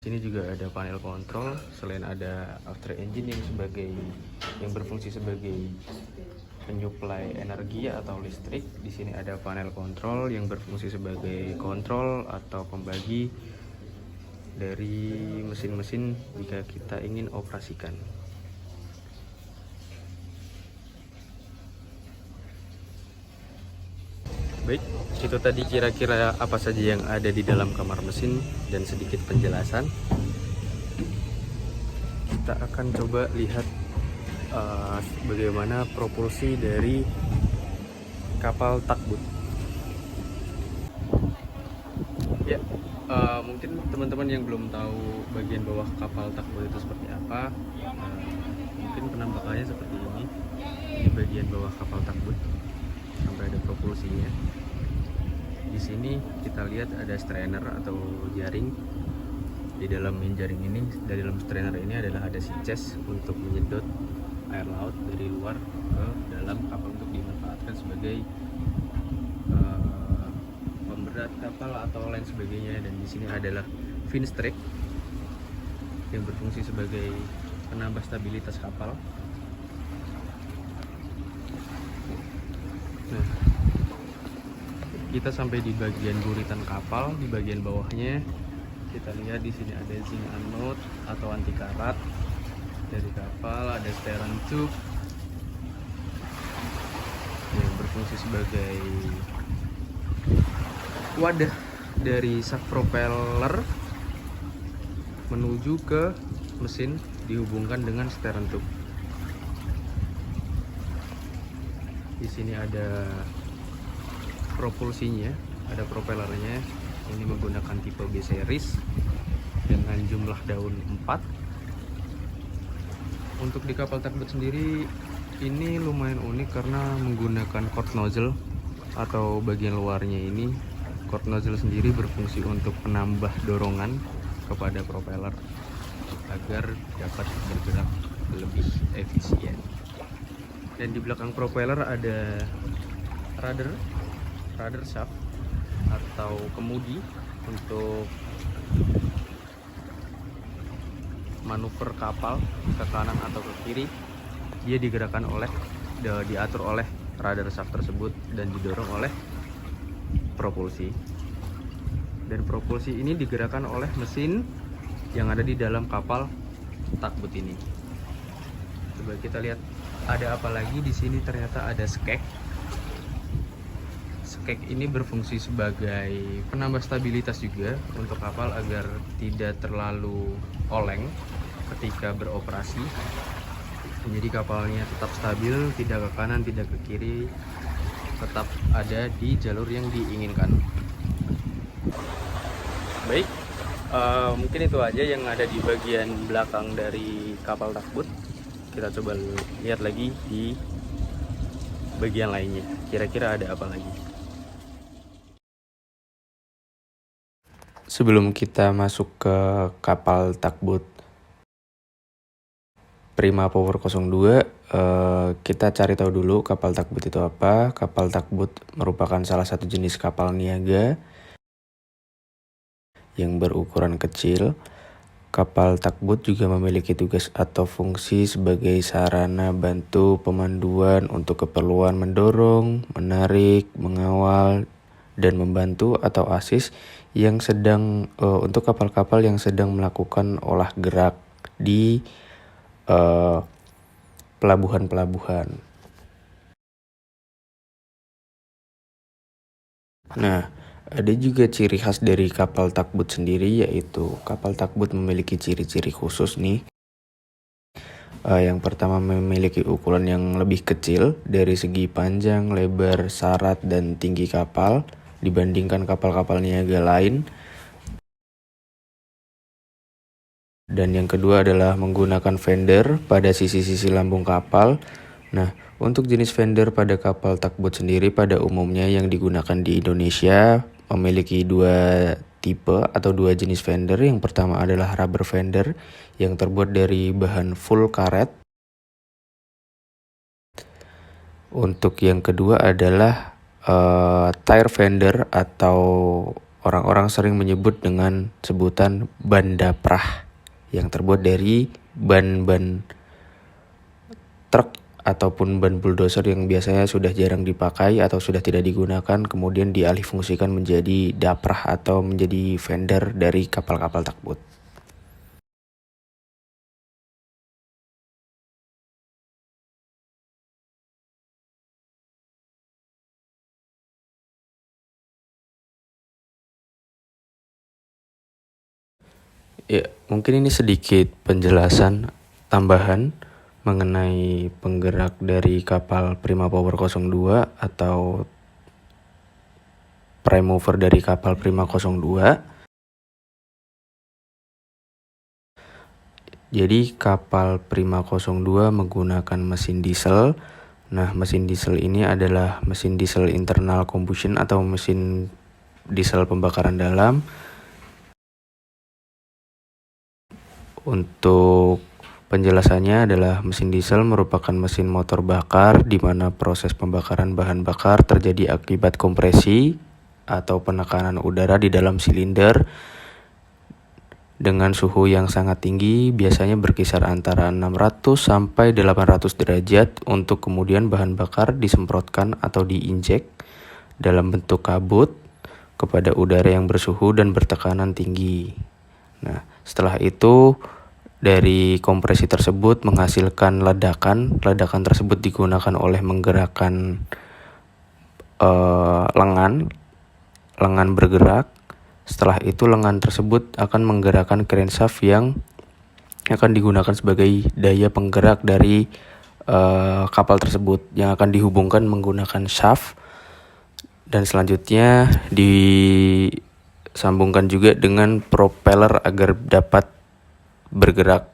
Sini juga ada panel kontrol. Selain ada after engine yang berfungsi sebagai penyuplai energi atau listrik, di sini ada panel kontrol yang berfungsi sebagai kontrol atau pembagi dari mesin-mesin jika kita ingin operasikan. Baik, itu tadi kira-kira apa saja yang ada di dalam kamar mesin dan sedikit penjelasan. Kita akan coba lihat bagaimana propulsi dari kapal tugboat. Ya, mungkin teman-teman yang belum tahu bagian bawah kapal tugboat itu seperti apa, mungkin penampakannya seperti ini. Ini bagian bawah kapal tugboat sampai ada propulsinya. Di sini kita lihat ada strainer atau jaring. Di dalam jaring ini, dari dalam strainer ini adalah ada si chest untuk menyedot air laut dari luar ke dalam kapal untuk dimanfaatkan sebagai pemberat kapal atau lain sebagainya. Dan di sini adalah fin strake yang berfungsi sebagai penambah stabilitas kapal. Nah, kita sampai di bagian buritan kapal. Di bagian bawahnya kita lihat di sini ada zinc anode atau anti karat dari kapal, ada steering tube yang berfungsi sebagai wadah dari sak propeller menuju ke mesin dihubungkan dengan steering tube. Di sini ada propulsinya, ada propellernya. Ini menggunakan tipe B series dengan jumlah daun 4. Untuk di kapal tugboat sendiri ini lumayan unik karena menggunakan cord nozzle atau bagian luarnya ini. Cord nozzle sendiri berfungsi untuk menambah dorongan kepada propeller agar dapat bergerak lebih efisien. Dan di belakang propeller ada rudder shaft atau kemudi untuk manuver kapal ke kanan atau ke kiri. Dia diatur oleh rudder shaft tersebut dan didorong oleh propulsi. Dan propulsi ini digerakkan oleh mesin yang ada di dalam kapal tugboat ini. Coba kita lihat ada apa lagi di sini. Ternyata ada skeg. Skeg ini berfungsi sebagai penambah stabilitas juga untuk kapal agar tidak terlalu oleng ketika beroperasi. Jadi kapalnya tetap stabil, tidak ke kanan, tidak ke kiri, tetap ada di jalur yang diinginkan. Baik, mungkin itu aja yang ada di bagian belakang dari kapal tugboat. Kita coba lihat lagi di bagian lainnya. Kira-kira ada apa lagi? Sebelum kita masuk ke kapal tugboat Prima Power 02, kita cari tahu dulu kapal tugboat itu apa. Kapal tugboat merupakan salah satu jenis kapal niaga yang berukuran kecil. Kapal tugboat juga memiliki tugas atau fungsi sebagai sarana bantu pemanduan untuk keperluan mendorong, menarik, mengawal, dan membantu atau asis yang sedang untuk kapal-kapal yang sedang melakukan olah gerak di pelabuhan-pelabuhan. Nah, ada juga ciri khas dari kapal tugboat sendiri, yaitu kapal tugboat memiliki ciri-ciri khusus nih. Yang pertama, memiliki ukuran yang lebih kecil dari segi panjang, lebar, sarat, dan tinggi kapal dibandingkan kapal-kapal niaga lain. Dan yang kedua adalah menggunakan fender pada sisi-sisi lambung kapal. Nah, untuk jenis fender pada kapal tugboat sendiri pada umumnya yang digunakan di Indonesia memiliki dua tipe atau dua jenis fender. Yang pertama adalah rubber fender yang terbuat dari bahan full karet. Untuk yang kedua adalah tire fender atau orang-orang sering menyebut dengan sebutan ban daprah yang terbuat dari ban-ban truk ataupun ban bulldozer yang biasanya sudah jarang dipakai atau sudah tidak digunakan, kemudian dialihfungsikan menjadi daprah atau menjadi fender dari kapal-kapal tugboat. Ya, mungkin ini sedikit penjelasan tambahan mengenai penggerak dari kapal Prima Power 02 atau prime mover dari kapal Prima 02. Jadi kapal Prima 02 menggunakan mesin diesel. Nah, mesin diesel ini adalah mesin diesel internal combustion atau mesin diesel pembakaran dalam. Untuk penjelasannya adalah mesin diesel merupakan mesin motor bakar di mana proses pembakaran bahan bakar terjadi akibat kompresi atau penekanan udara di dalam silinder dengan suhu yang sangat tinggi, biasanya berkisar antara 600 sampai 800 derajat, untuk kemudian bahan bakar disemprotkan atau diinjek dalam bentuk kabut kepada udara yang bersuhu dan bertekanan tinggi. Nah, setelah itu dari kompresi tersebut menghasilkan ledakan. Ledakan tersebut digunakan oleh menggerakkan lengan bergerak. Setelah itu lengan tersebut akan menggerakkan crankshaft yang akan digunakan sebagai daya penggerak dari kapal tersebut yang akan dihubungkan menggunakan shaft, dan selanjutnya disambungkan juga dengan propeller agar dapat bergerak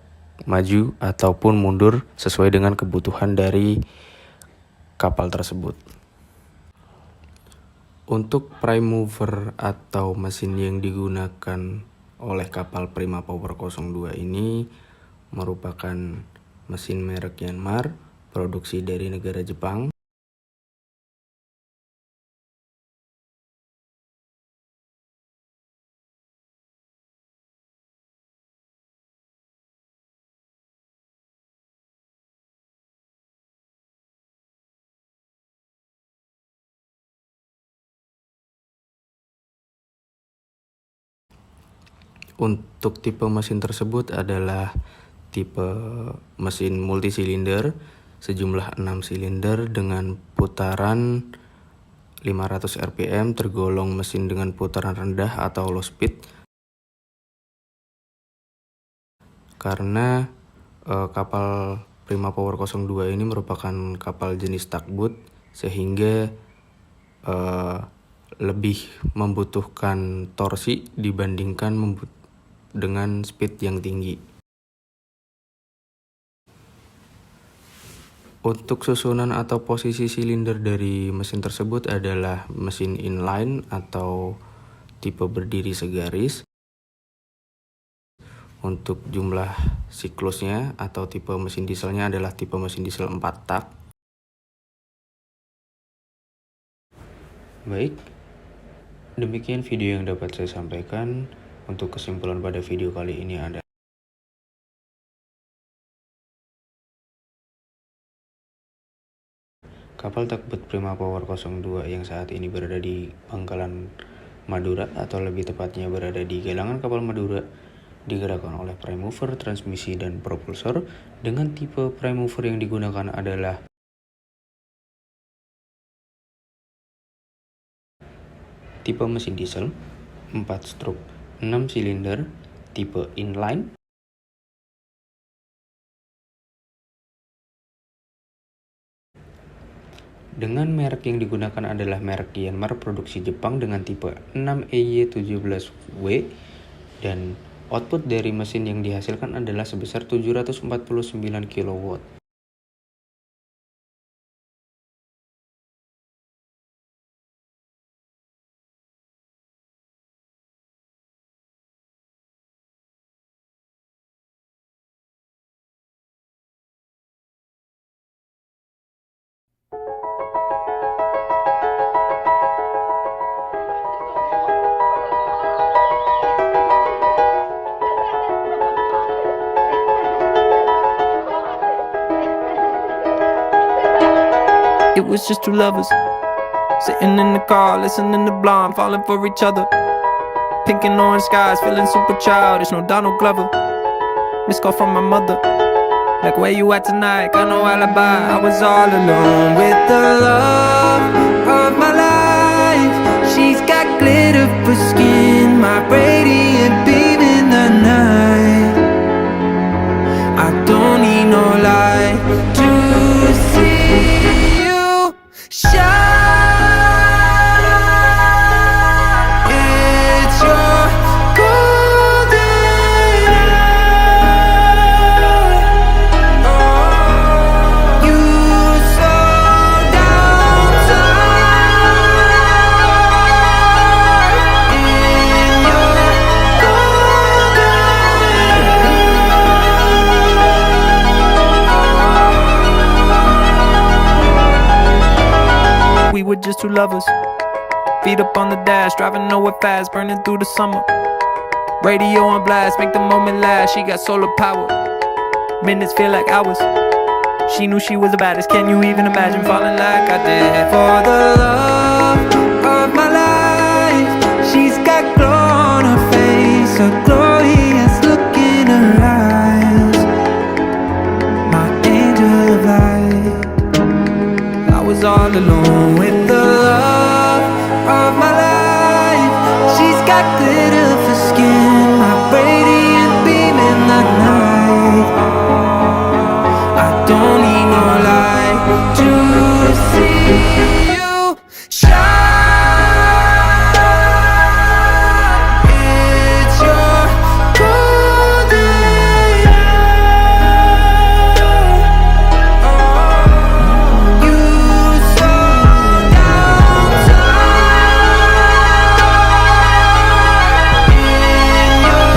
maju ataupun mundur sesuai dengan kebutuhan dari kapal tersebut. Untuk prime mover atau mesin yang digunakan oleh kapal Prima Power 02 ini merupakan mesin merek Yanmar, produksi dari negara Jepang. Untuk tipe mesin tersebut adalah tipe mesin multisilinder sejumlah 6 silinder dengan putaran 500 rpm, tergolong mesin dengan putaran rendah atau low speed karena kapal Prima Power 02 ini merupakan kapal jenis tugboat sehingga lebih membutuhkan torsi dibandingkan dengan speed yang tinggi. Untuk susunan atau posisi silinder dari mesin tersebut adalah mesin inline atau tipe berdiri segaris. Untuk jumlah siklusnya atau tipe mesin dieselnya adalah tipe mesin diesel 4 tak. Baik, demikian video yang dapat saya sampaikan. Untuk kesimpulan pada video kali ini ada kapal tugboat Prima Power 02 yang saat ini berada di Pangkalan Madura atau lebih tepatnya berada di galangan kapal Madura digerakkan oleh prime mover, transmisi, dan propulsor. Dengan tipe prime mover yang digunakan adalah tipe mesin diesel 4 stroke 6 silinder tipe inline. Dengan merek yang digunakan adalah merek Yanmar produksi Jepang dengan tipe 6EY17W, dan output dari mesin yang dihasilkan adalah sebesar 749 kW. It was just two lovers sitting in the car, listening to Blonde, falling for each other. Pink and orange skies, feeling super childish. No Donald Glover. Missed call from my mother, like, where you at tonight? Got no alibi. I was all alone with the love of my life. She's got glitter for skin, my radiant beam in the night. I don't need no light to see you shine. It's your golden hour. You slow down time in your golden. We were just two lovers, feet up on the dash, driving nowhere fast, burning through the summer. Radio on blast, make the moment last. She got solar power, minutes feel like hours. She knew she was the baddest. Can you even imagine falling like I did? For the love of my life, she's got glow on her face, a glorious look in her eyes. My angel of light. I was all alone with the love of my life. She's got glitter for skin, my radiant beam in the night. I don't need no light to see you shine. It's your golden hour. You slow down time in your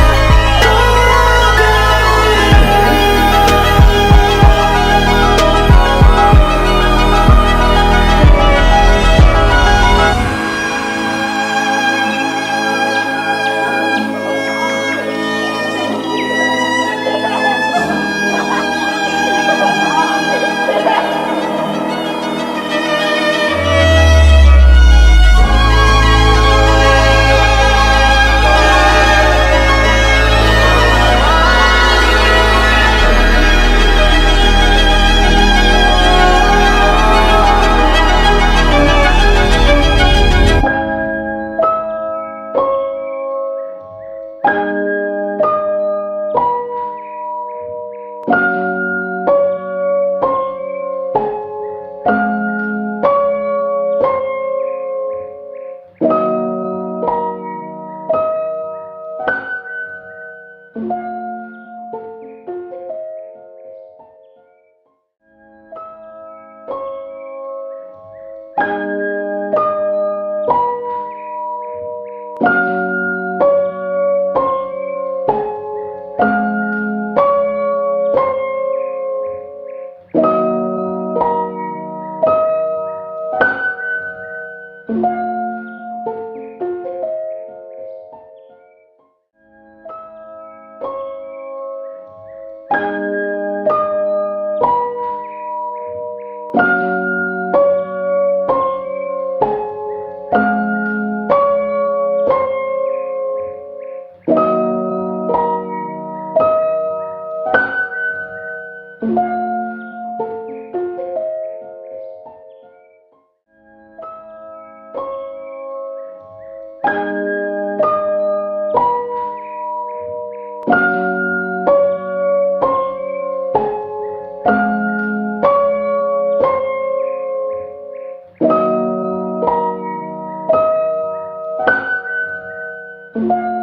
Thank you.